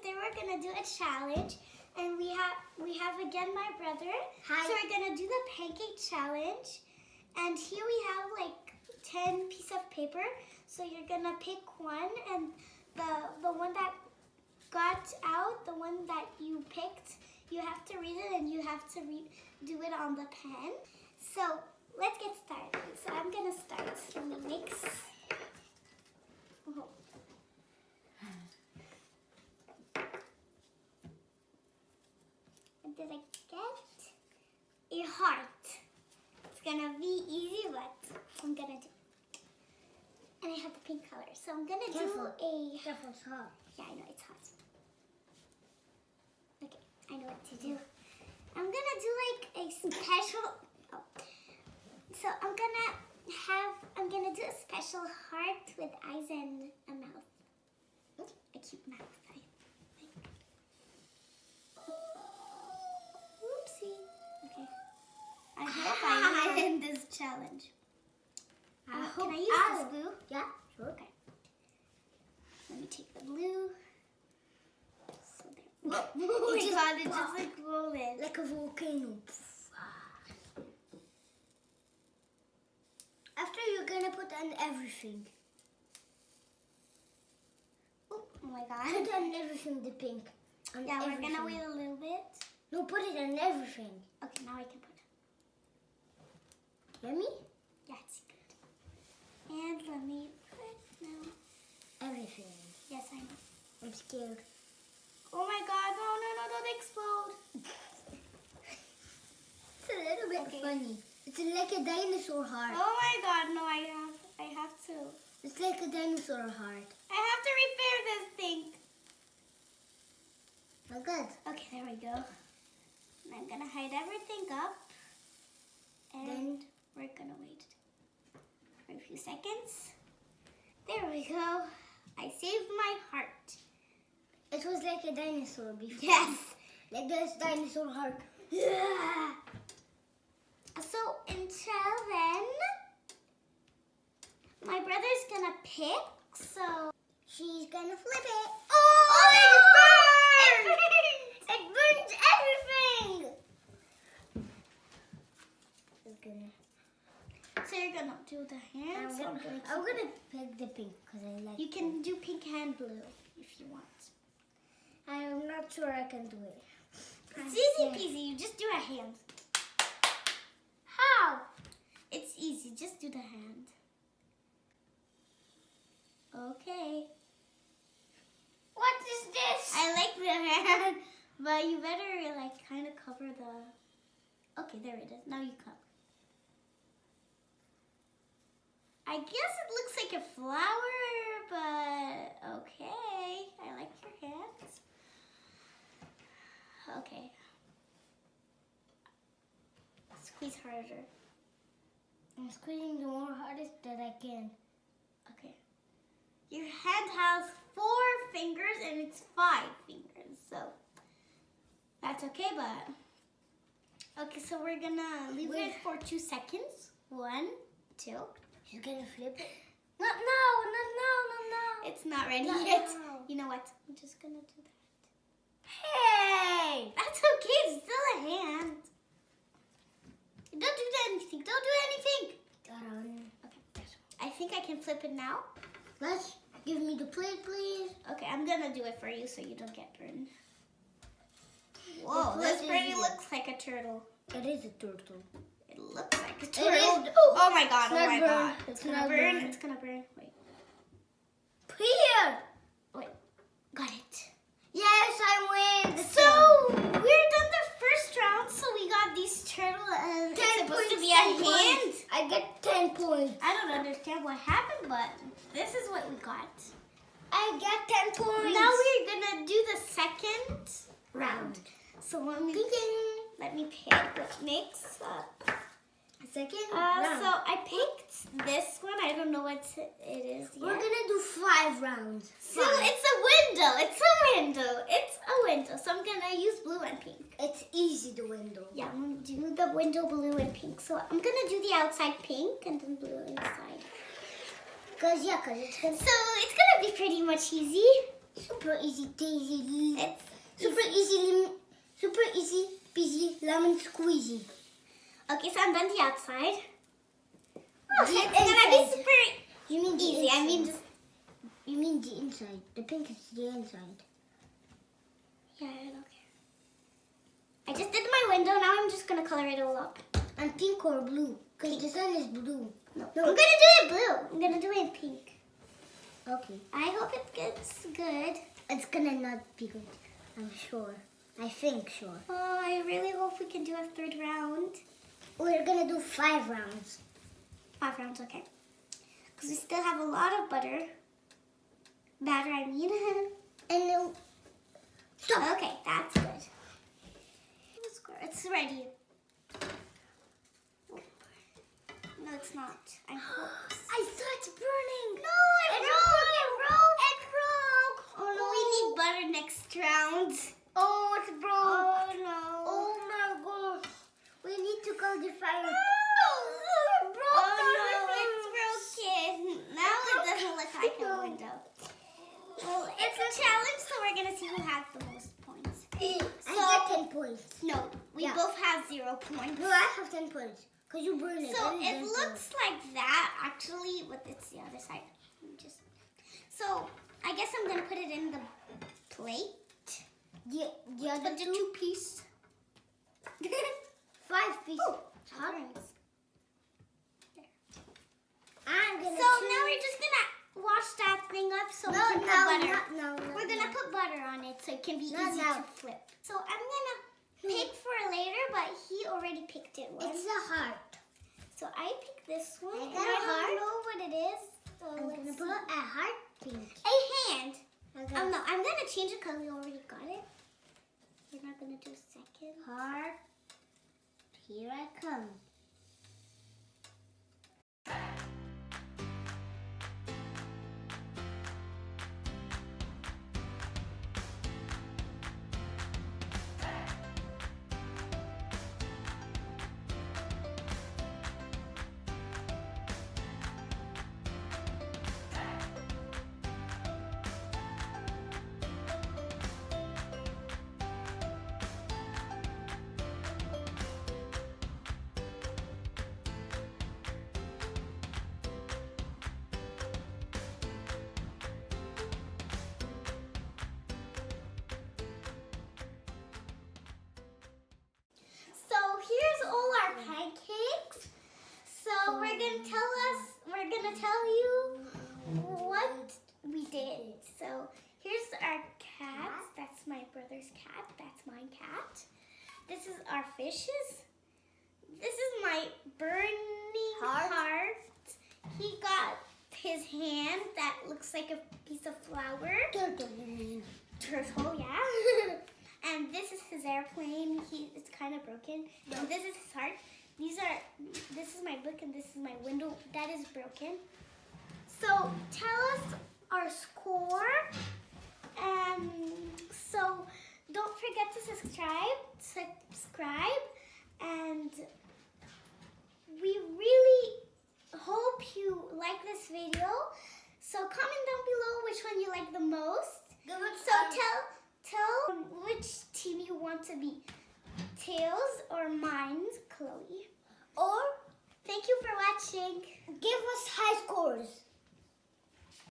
today we're gonna do a challenge, and we have again my brother. Hi. So we're gonna do the pancake challenge, and here we have like 10 pieces of paper. So you're gonna pick one, and the one that got out, the one that you picked, you have to read it, and you have to do it on the pen. So let's get started. So I'm gonna start. Let me mix. Oh. What did I get? A heart. It's gonna be easy, but I'm gonna do. And I have the pink color, so I'm gonna do a. Careful, it's hot. Yeah, I know it's hot. Okay, I know what to do. I'm gonna do like a special. Oh. So I'm gonna do a special heart with eyes and a mouth. A cute mouth. I think. Oopsie. Okay. I hope I win this challenge. Can I use this glue? Yeah, sure. Okay. Let me take the blue. So there. Oh my god, it just like rolling. Like a volcano. After you're gonna put on everything. Oh my god. Put on everything, the pink. On Yeah, we're everything. gonna wait a little bit. No, put it on everything. Okay, now I can put. Let me? Yeah, it's good. And let me put now. Everything. Yes, I know. I'm scared. Oh my god, no, don't explode. It's a little bit funny. It's like a dinosaur heart. Oh my god, no, I have to. It's like a dinosaur heart. I have to repair this thing. Oh, good. Okay, there we go. And I'm gonna hide everything up. And Then we're gonna wait for a few seconds. There we go. I saved my heart. it was like a dinosaur before. Yes. Like this dinosaur heart. Yeah. So until then, my brother's gonna pick. So She's gonna flip it. oh, it it burns! It burns everything! It's gonna... So you're gonna do the hands. I'm gonna pick the pink because I like You can do pink and blue if you want. I'm not sure I can do it. It's easy peasy. You just do a hand. How? It's easy. Just do the hand. Okay. What is this? I like the hand, but you better like kind of cover the. Okay, there it is. Now you cover. I guess it looks like a flower, but okay. I like your hands. Okay. Squeeze harder. I'm squeezing the more hardest that I can. Okay. Your hand has 4 fingers and it's 5 fingers, so that's okay, but okay, so we're gonna leave it for 2 seconds. 1, 2. She's gonna flip it. Not now. It's not ready Not yet. now. You know what? I'm just gonna do that. Hey! That's okay, it's still a hand. Don't do anything. Don't do anything. Okay. I think I can flip it now. Let's give me the plate, please. Okay, I'm gonna do it for you so you don't get burned. Whoa, The this plate pretty is looks like a turtle. It is a turtle. It looks like a It turtle. is. Oh my god, It's oh not my burn. god. It's gonna not burn. burn. It's gonna burn. Wait. Here! Wait. Got it. Yes, I win! So, we're done the first round, so we got these turtle and it's supposed to be a hand. I get 10 points. I don't understand what happened, but this is what we got. I get 10 points. Now we're gonna do the second round. So let me pick, mix up. Second So round. I picked this one. I don't know what it is yet. We're gonna do 5 rounds. So it's a window. It's a window. It's a window. So I'm gonna use blue and pink. It's easy, the window. Yeah, I'm gonna do the window blue and pink. So I'm gonna do the outside pink and then blue inside. Cause it's gonna... So it's gonna be pretty much easy. Super easy daisy. It's Super easy peasy lemon squeezy. okay, so I'm done the outside. The It's gonna be inside. super You mean the easy. I inside. mean, just You mean the inside. The pink is the inside. yeah, okay. I just did my window. Now I'm just gonna color it all up. And pink or blue? Because the sun is blue. No, I'm gonna do it blue. I'm gonna do it pink. Okay. I hope it gets good. It's gonna not be good. I'm sure. I think sure. Oh, I really hope we can do a third round. We're gonna do 5 rounds. 5 rounds, okay. Because we still have a lot of butter. Batter, I mean. And then stop. Okay, that's good. It's ready. No, it's not. I hope. I saw it's burning. No, it broke. It broke. It broke. Oh no, we need butter next round. Oh, it's broke. Oh no. Oh my gosh. We need to go the fire. It broke. Oh no, it's broken. Now it doesn't look like a window. Well, it's a challenge, so we're gonna see who has the most points. I get 10 points. No, we Yeah. both have 0 points. No, I have 10 points. Because you burned it. So it looks like that actually, but it's the other side. So I guess I'm gonna put it in the plate. The other Put the 2 piece. 5 pieces. Oh, Huh? There. I'm gonna So now we're just gonna wash that thing up so we can put butter. No, We're gonna put butter on it so it can be Not easy now. to flip. So I'm gonna pick for later, but he already picked it once. It's a heart. So I picked this one. I And got I a heart. don't know what it is. So I'm let's gonna see. put a heart thing. A hand. Okay. No, I'm gonna change it because we already got it. We're not gonna do a second. Heart. Here I come. So here's all our pancakes. So we're gonna tell you what we did. So here's our cats. That's my brother's cat. That's my cat. This is our fishes. This is my burning heart. He got his hand that looks like a piece of flour. Turtle, yeah. And this is his airplane. It's kind of broken. And this is his heart. This is my book and this is my window. That is broken. So tell us our score. And so don't forget to subscribe. And we really hope you like this video. So comment down below which one you like the most. So tell which team you want to be, Tails or mine's Chloe. Or thank you for watching. Give us high scores.